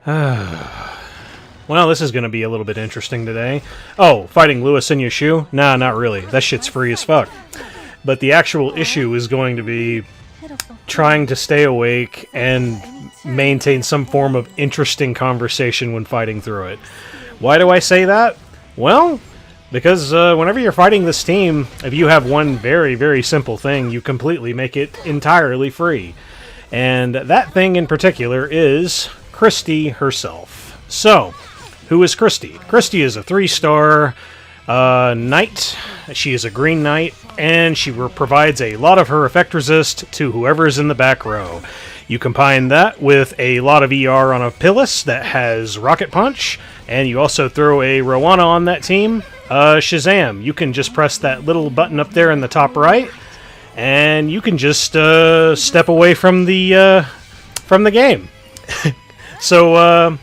Well, this is going to be a little bit interesting today. Oh, fighting luuuce and Choux? Nah, not really. That shit's free as fuck. But the actual issue is going to be trying to stay awake and maintain some form of interesting conversation when fighting through it. Why do I say that? Well, because whenever you're fighting this team, if you have one very, very simple thing, you completely make it entirely free. And that thing in particular is Christy herself. So, who is Christy? Christy is a 3-star knight. She is a green knight, and she provides a lot of her effect resist to whoever is in the back row. You combine that with a lot of ER on a Pyllis that has Rocket Punch, and you also throw a Roana on that team. Shazam! You can just press that little button up there in the top right, and you can just step away from the game. So,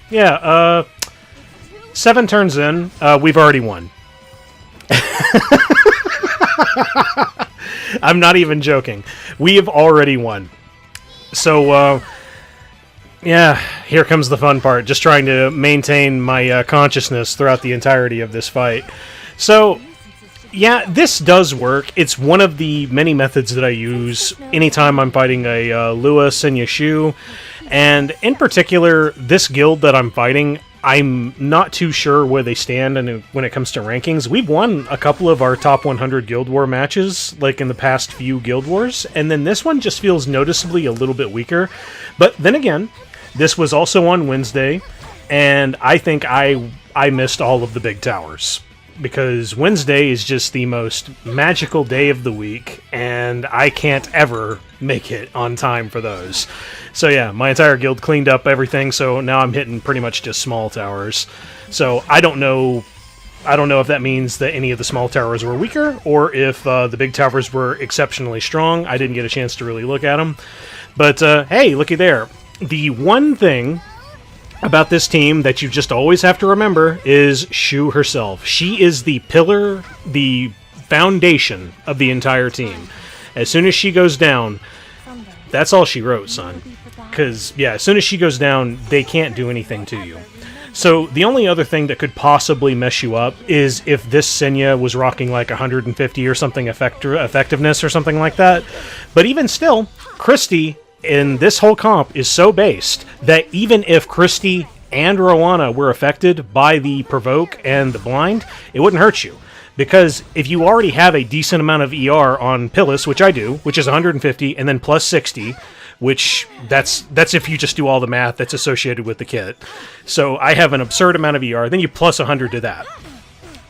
7 turns in, we've already won. I'm not even joking. We have already won. So, here comes the fun part. Just trying to maintain my consciousness throughout the entirety of this fight. So, yeah, this does work. It's one of the many methods that I use anytime I'm fighting a luuuce and Choux. And in particular, this guild that I'm fighting, I'm not too sure where they stand when it comes to rankings. We've won a couple of our top 100 Guild War matches, like in the past few Guild Wars, and then this one just feels noticeably a little bit weaker. But then again, this was also on Wednesday, and I think I missed all of the big towers. Because Wednesday is just the most magical day of the week, and I can't ever make it on time for those. So yeah, my entire guild cleaned up everything, so now I'm hitting pretty much just small towers. So I don't know if that means that any of the small towers were weaker, or if the big towers were exceptionally strong. I didn't get a chance to really look at them. But hey, looky there. The one thing about this team that you just always have to remember is Choux herself. She is the pillar, the foundation of the entire team. As soon as she goes down, that's all she wrote, son. Because, yeah, as soon as she goes down, they can't do anything to you. So the only other thing that could possibly mess you up is if this Senya was rocking like 150 or something effectiveness or something like that. But even still, Christy in this whole comp is so based that even if Christy and Roana were affected by the provoke and the blind, it wouldn't hurt you. Because if you already have a decent amount of ER on Pyllis, which I do, which is 150, and then plus 60, which that's if you just do all the math that's associated with the kit. So I have an absurd amount of ER, then you plus 100 to that.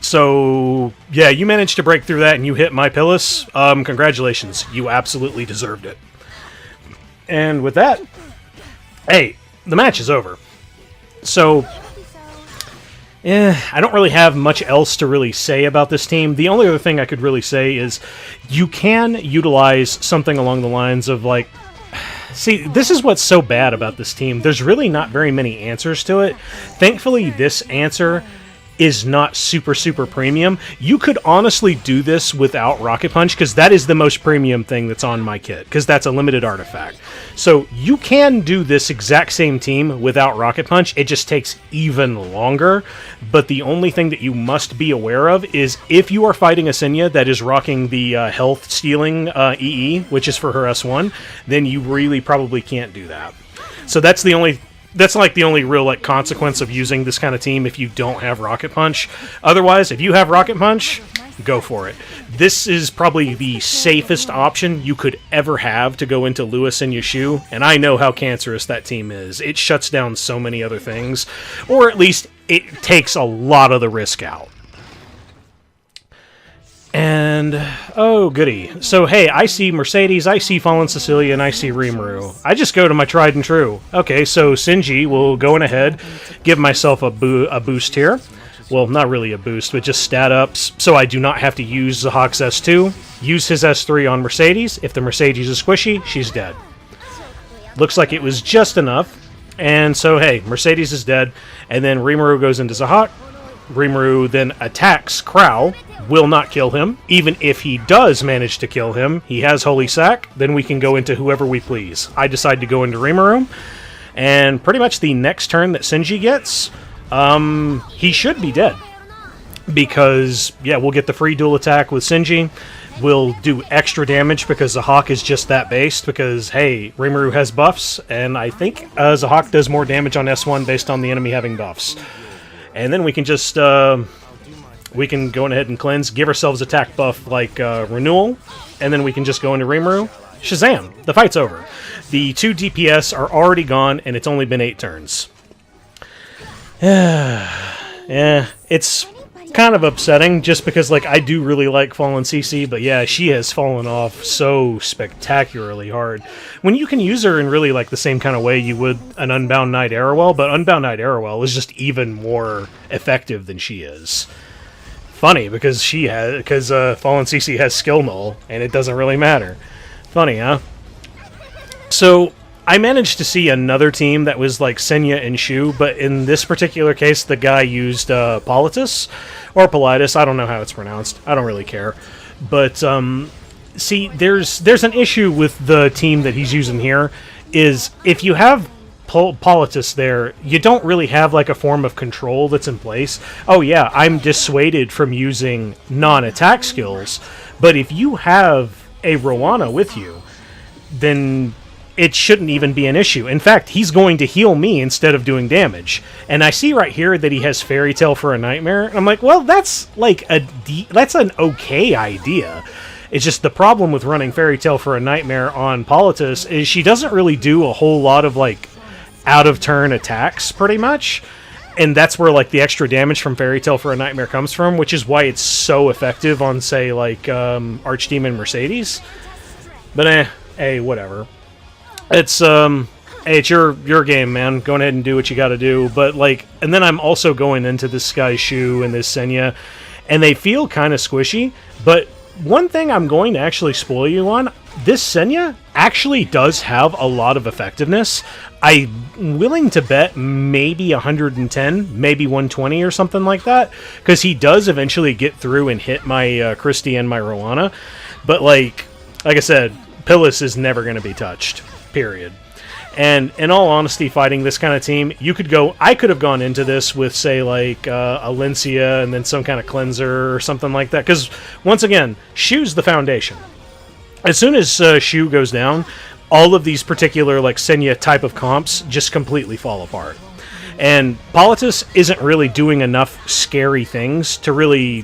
So, yeah, you managed to break through that and you hit my Pyllis. Congratulations. You absolutely deserved it. And with that, hey, the match is over. So, I don't really have much else to really say about this team. The only other thing I could really say is you can utilize something along the lines of, like, see, this is what's so bad about this team. There's really not very many answers to it. Thankfully, this answer is not super, super premium. You could honestly do this without Rocket Punch, because that is the most premium thing that's on my kit, because that's a limited artifact. So you can do this exact same team without Rocket Punch. It just takes even longer. But the only thing that you must be aware of is if you are fighting a Senya that is rocking the health stealing EE, which is for her S1, then you really probably can't do that. So that's the only... That's like the only real like consequence of using this kind of team if you don't have Rocket Punch. Otherwise, if you have Rocket Punch, go for it. This is probably the safest option you could ever have to go into luuuce and Choux, and I know how cancerous that team is. It shuts down so many other things, or at least it takes a lot of the risk out. And, oh goody. So hey, I see Mercedes, I see Fallen Cecilia, and I see Rimuru. I just go to my tried and true. Okay, so Sinji will go in ahead, give myself a boost here. Well, not really a boost, but just stat ups, so I do not have to use Zahhak's S2. Use his S3 on Mercedes. If the Mercedes is squishy, she's dead. Looks like it was just enough. And so hey, Mercedes is dead, and then Rimuru goes into Zahhak. Rimuru then attacks Krau, will not kill him. Even if he does manage to kill him, he has Holy Sack, then we can go into whoever we please. I decide to go into Rimuru. And pretty much the next turn that Shinji gets, he should be dead. Because, yeah, we'll get the free dual attack with Shinji. We'll do extra damage because Zahhak is just that based. Because, hey, Rimuru has buffs, and I think Zahhak does more damage on S1 based on the enemy having buffs. And then we can just, we can go ahead and cleanse, give ourselves attack buff like Renewal, and then we can just go into Rimuru. Shazam! The fight's over. The 2 DPS are already gone, and it's only been 8 turns. Yeah, it's kind of upsetting, just because, like, I do really like Fallen CC, but yeah, she has fallen off so spectacularly hard. When you can use her in really, like, the same kind of way you would an Unbound Knight Arrowell, but Unbound Knight Arrowell is just even more effective than she is. Funny, because Fallen CC has Skill Null, and it doesn't really matter. Funny, huh? So, I managed to see another team that was like Senya and Choux, but in this particular case, the guy used Politis, or Politis, I don't know how it's pronounced, I don't really care. But, see, there's an issue with the team that he's using here, is if you have Politis there, you don't really have like a form of control that's in place. Oh yeah, I'm dissuaded from using non-attack skills, but if you have a Roana with you, then it shouldn't even be an issue. In fact, he's going to heal me instead of doing damage. And I see right here that he has Fairy Tale for a Nightmare. And I'm like, well, that's like that's an okay idea. It's just the problem with running Fairy Tale for a Nightmare on Politis is she doesn't really do a whole lot of like out-of-turn attacks, pretty much. And that's where like the extra damage from Fairy Tale for a Nightmare comes from, which is why it's so effective on, say, like Archdemon Mercedes. But hey, whatever. It's hey, it's your game, man. Go ahead and do what you got to do. But like, and then I'm also going into this guy's Choux and this Senya, and they feel kind of squishy. But one thing I'm going to actually spoil you on: this Senya actually does have a lot of effectiveness. I'm willing to bet maybe 110, maybe 120 or something like that, because he does eventually get through and hit my Christy and my Roana. But like I said, Pyllis is never going to be touched, period. And in all honesty, fighting this kind of team, I could have gone into this with, say, like Alencia and then some kind of cleanser or something like that, because once again, Choux's the foundation. As soon as Choux goes down, all of these particular like Senya type of comps just completely fall apart. And Politis isn't really doing enough scary things to really...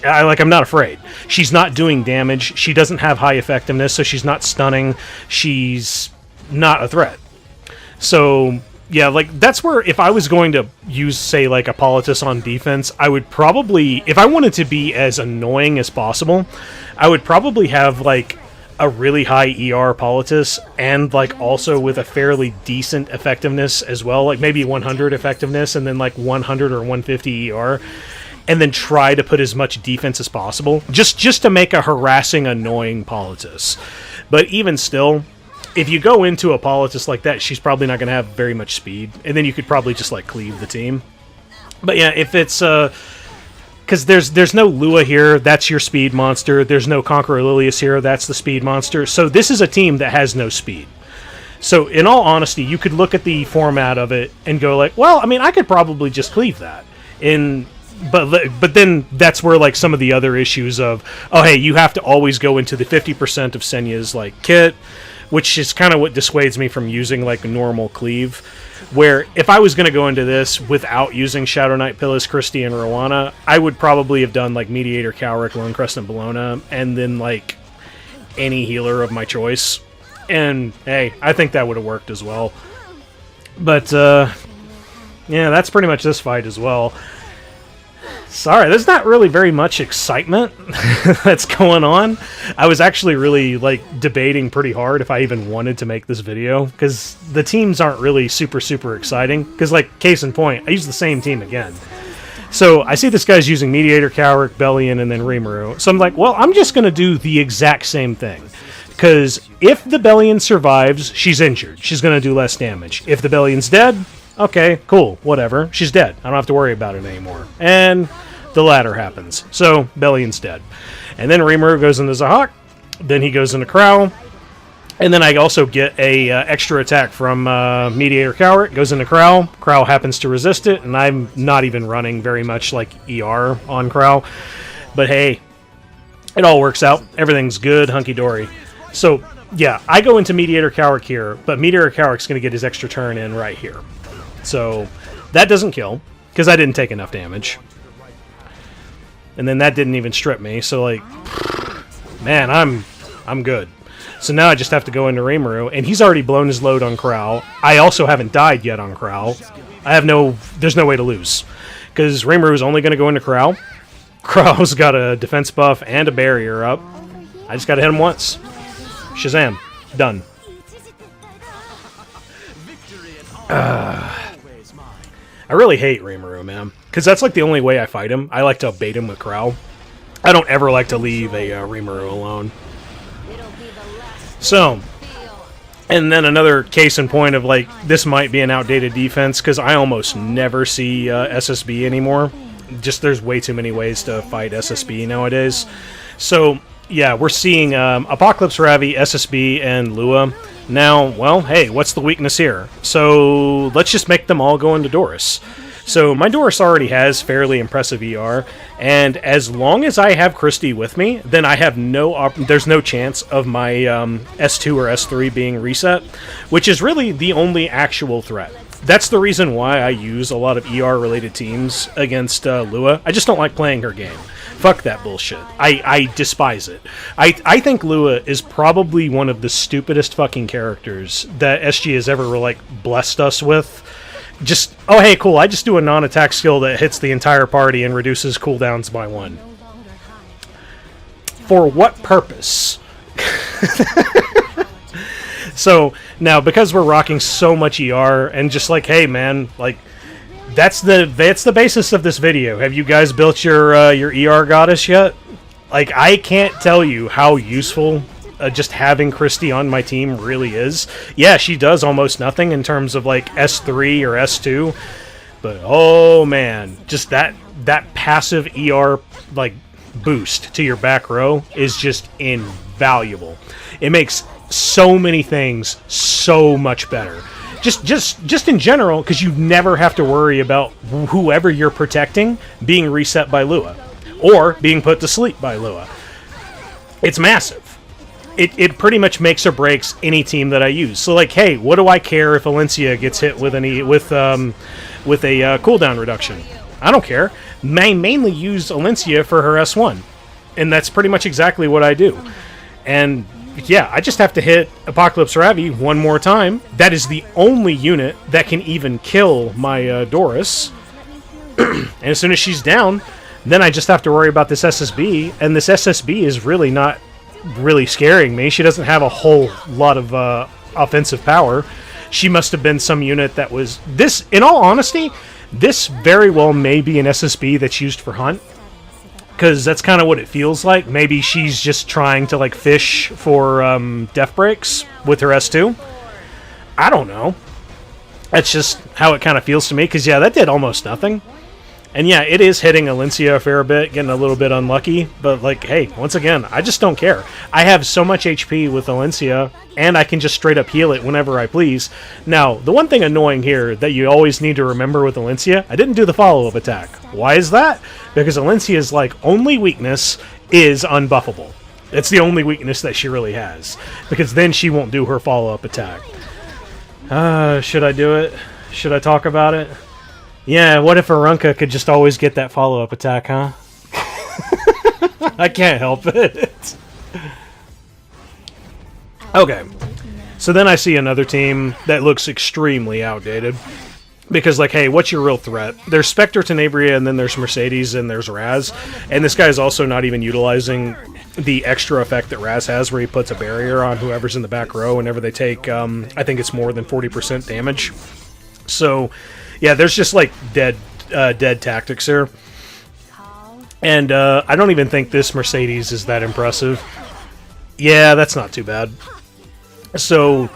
I'm not afraid. She's not doing damage. She doesn't have high effectiveness, so she's not stunning. She's not a threat. So, yeah, like, that's where, if I was going to use, say, like, a Politis on defense, I would probably, if I wanted to be as annoying as possible, I would probably have, like, a really high ER Politis, and like also with a fairly decent effectiveness as well, like maybe 100 effectiveness and then like 100 or 150 ER, and then try to put as much defense as possible, just to make a harassing, annoying Politis. But even still, if you go into a Politis like that, she's probably not going to have very much speed, and then you could probably just like cleave the team. But yeah, if it's because there's no Lua here, that's your speed monster. There's no Conqueror Lilius here, that's the speed monster. So this is a team that has no speed. So in all honesty, you could look at the format of it and go like, well, I mean, I could probably just cleave that. But then that's where like some of the other issues of, oh hey, you have to always go into the 50% of Senya's like kit, which is kind of what dissuades me from using like a normal cleave. Where if I was going to go into this without using Shadow Knight, Pyllis, Christy, and Roana, I would probably have done like Mediator, Kawerik, Lone Crest, and Bellona, and then like any healer of my choice. And hey, I think that would have worked as well. But yeah, that's pretty much this fight as well. Sorry, there's not really very much excitement that's going on. I was actually really like debating pretty hard if I even wanted to make this video, because the teams aren't really super exciting. Because like, case in point, I use the same team again. So I see this guy's using Mediator, Kawerik, Belian, and then Rimuru. So I'm like, well, I'm just going to do the exact same thing. Because if the Belian survives, she's injured. She's going to do less damage. If the Belian's dead... okay, cool, whatever. She's dead. I don't have to worry about it anymore. And the latter happens. So, Belian's dead. And then Rimuru goes into Zahhak. Then he goes into Krau. And then I also get a extra attack from Mediator Kawerik, goes into Krau. Krau happens to resist it, and I'm not even running very much like ER on Krau. But hey, it all works out. Everything's good, hunky-dory. So, yeah, I go into Mediator Kawerik here, but Mediator Kawerik's going to get his extra turn in right here. So, that doesn't kill, because I didn't take enough damage. And then that didn't even strip me, so, like, man, I'm good. So now I just have to go into Rimuru, and he's already blown his load on Krau. I also haven't died yet on Krau. There's no way to lose. Because Rimuru's only going to go into Krau. Krau's got a defense buff and a barrier up. I just got to hit him once. Shazam. Done. I really hate Rimuru, man. Because that's like the only way I fight him. I like to bait him with Krau. I don't ever like to leave a Rimuru alone. So, and then another case in point of, like, this might be an outdated defense, because I almost never see SSB anymore. Just, there's way too many ways to fight SSB nowadays. So, yeah, we're seeing Apocalypse Ravi, SSB, and Lua. Now, well, hey, what's the weakness here? So, let's just make them all go into Doris. So my Doris already has fairly impressive ER, and as long as I have Christy with me, then I have there's no chance of my S2 or S3 being reset, which is really the only actual threat. That's the reason why I use a lot of ER-related teams against Lua. I just don't like playing her game. Fuck that bullshit. I despise it. I think Lua is probably one of the stupidest fucking characters that SG has ever, like, blessed us with. Just, oh hey, cool, I just do a non-attack skill that hits the entire party and reduces cooldowns by 1. For what purpose? So, now, because we're rocking so much ER, and just like, hey man, like, that's the basis of this video. Have you guys built your ER goddess yet? Like, I can't tell you how useful just having Christy on my team really is. Yeah, she does almost nothing in terms of, like, S3 or S2, but oh man, just that passive ER, like, boost to your back row is just invaluable. It makes so many things so much better. Just in general, because you never have to worry about whoever you're protecting being reset by Lua or being put to sleep by Lua. It's massive. It pretty much makes or breaks any team that I use. So, like, hey, what do I care if Alencia gets hit with a cooldown reduction? I don't care. I mainly use Alencia for her S1, and that's pretty much exactly what I do. And yeah, I just have to hit Apocalypse Ravi one more time. That is the only unit that can even kill my Doris. And as soon as she's down, then I just have to worry about this SSB, and this SSB is really not really scaring me. She doesn't have a whole lot of offensive power. She must have been some unit that was... This, in all honesty, this very well may be an SSB that's used for hunt, because that's kind of what it feels like. Maybe she's just trying to, like, fish for death breaks with her S2. I don't know. That's just how it kind of feels to me, because, yeah, that did almost nothing. And yeah, it is hitting Alencia a fair bit, getting a little bit unlucky, but, like, hey, once again, I just don't care. I have so much HP with Alencia, and I can just straight up heal it whenever I please. Now, the one thing annoying here that you always need to remember with Alencia, I didn't do the follow-up attack. Why is that? Because Alencia's, like, only weakness is unbuffable. It's the only weakness that she really has, because then she won't do her follow-up attack. Should I do it? Should I talk about it? Yeah, what if Arunca could just always get that follow-up attack, huh? I can't help it. Okay. So then I see another team that looks extremely outdated. Because, like, hey, what's your real threat? There's Spector, Tenebria, and then there's Mercedes, and there's Raz. And this guy is also not even utilizing the extra effect that Raz has, where he puts a barrier on whoever's in the back row whenever they take, I think it's more than 40% damage. So... yeah, there's just, like, dead tactics here. And I don't even think this Mercedes is that impressive. Yeah, that's not too bad. So,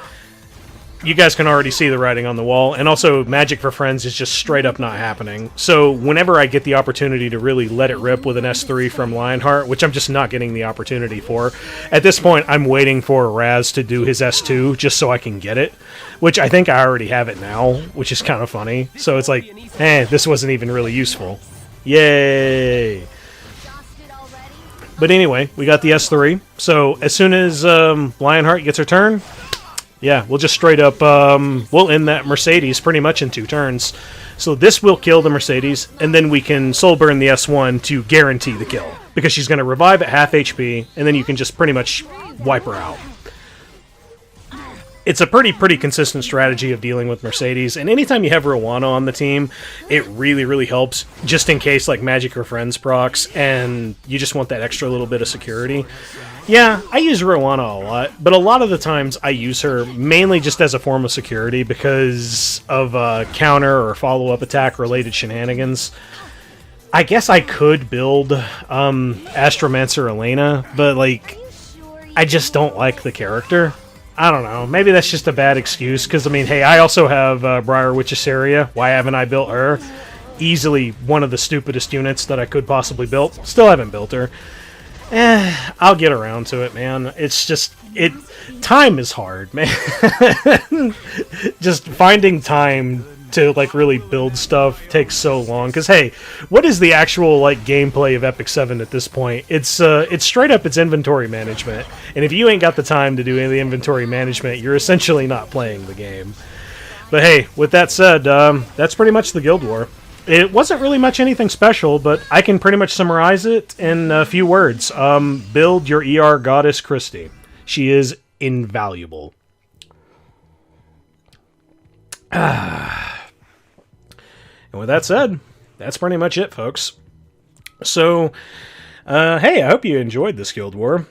you guys can already see the writing on the wall, and also Magic for Friends is just straight up not happening. So whenever I get the opportunity to really let it rip with an S3 from Lionheart, which I'm just not getting the opportunity for, at this point I'm waiting for Raz to do his S2 just so I can get it, which I think I already have it now, which is kind of funny. So it's like, this wasn't even really useful. Yay! But anyway, we got the S3, so as soon as Lionheart gets her turn, yeah, we'll just straight up, we'll end that Mercedes pretty much in 2 turns. So this will kill the Mercedes, and then we can Soul Burn the S1 to guarantee the kill. Because she's going to revive at half HP, and then you can just pretty much wipe her out. It's a pretty consistent strategy of dealing with Mercedes, and anytime you have Roana on the team, it really helps, just in case, like, Magic or Friends procs, and you just want that extra little bit of security. Yeah, I use Roana a lot, but a lot of the times I use her mainly just as a form of security because of counter or follow-up attack related shenanigans. I guess I could build Astromancer Elena, but, like, I just don't like the character. I don't know. Maybe that's just a bad excuse, because, I mean, hey, I also have Briar Witch Seria. Why haven't I built her? Easily one of the stupidest units that I could possibly build. Still haven't built her. I'll get around to it, man. It's just, time is hard, man. Just finding time to, like, really build stuff takes so long. Because, hey, what is the actual, like, gameplay of Epic 7 at this point? It's straight up, it's inventory management. And if you ain't got the time to do any of the inventory management, you're essentially not playing the game. But hey, with that said, that's pretty much the Guild War. It wasn't really much anything special, but I can pretty much summarize it in a few words. Build your ER goddess Christy. She is invaluable. And with that said, that's pretty much it, folks. So, hey, I hope you enjoyed this Guild War.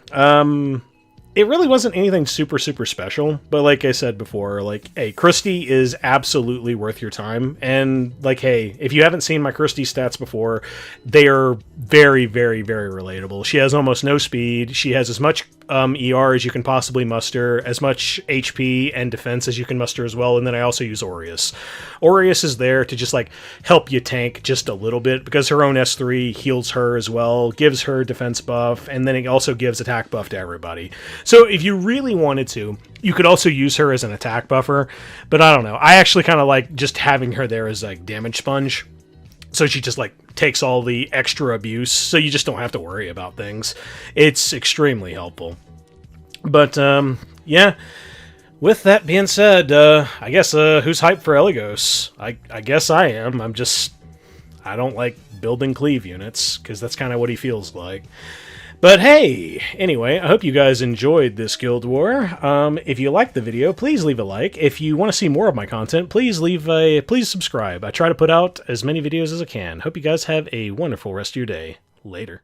It really wasn't anything super special, but like I said before, like, hey, Christy is absolutely worth your time, and, like, hey, if you haven't seen my Christy stats before, they are very relatable. She has almost no speed, she has as much ER as you can possibly muster, as much HP and defense as you can muster as well, and then I also use Aureus. Aureus is there to just, like, help you tank just a little bit, because her own S3 heals her as well, gives her defense buff, and then it also gives attack buff to everybody. So if you really wanted to, you could also use her as an attack buffer, but I don't know. I actually kind of like just having her there as, like, damage sponge. So she just, like, takes all the extra abuse, so you just don't have to worry about things. It's extremely helpful. But, yeah. With that being said, I guess, who's hyped for Eligos? I guess I am. I don't like building cleave units, because that's kind of what he feels like. But hey, anyway, I hope you guys enjoyed this Guild War. If you liked the video, please leave a like. If you want to see more of my content, please subscribe. I try to put out as many videos as I can. Hope you guys have a wonderful rest of your day. Later.